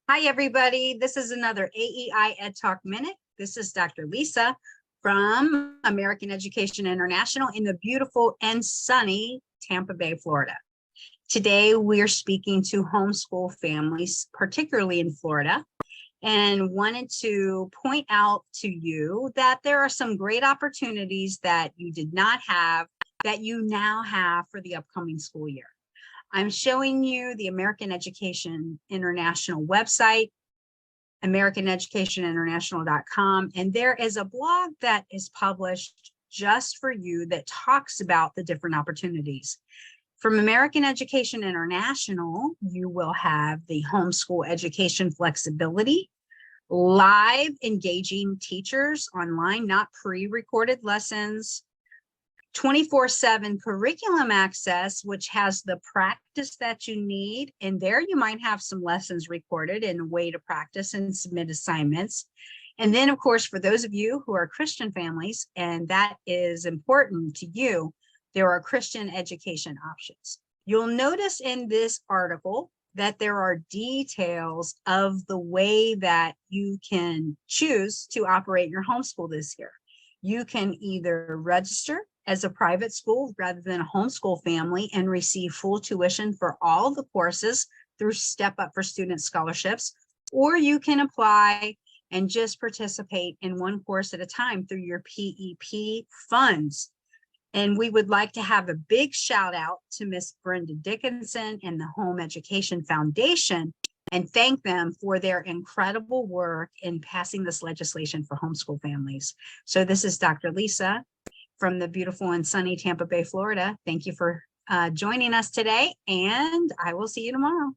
Hi, everybody. This is another AEI Ed Talk Minute. This is Dr. Lisa from American Education International in the beautiful and sunny Tampa Bay, Florida. Today, we're speaking to homeschool families, particularly in Florida, and wanted to point out to you that there are some great opportunities that you did not have that you now have for the upcoming school year. I'm showing you the American Education International website, americaneducationinternational.com, and there is a blog that is published just for you that talks about the different opportunities. From American Education International, you will have the homeschool education flexibility, live engaging teachers online, not pre-recorded lessons, 24/7 curriculum access, which has the practice that you need. And there you might have some lessons recorded in a way to practice and submit assignments. And then, of course, for those of you who are Christian families, and that is important to you, there are Christian education options. You'll notice in this article that there are details of the way that you can choose to operate your homeschool this year. You can either register as a private school rather than a homeschool family and receive full tuition for all the courses through Step Up for Student scholarships, or you can apply and just participate in one course at a time through your PEP funds. And we would like to have a big shout out to Miss Brenda Dickinson and the Home Education Foundation and thank them for their incredible work in passing this legislation for homeschool families. So this is Dr. Lisa from the beautiful and sunny Tampa Bay, Florida. Thank you for joining us today, and I will see you tomorrow.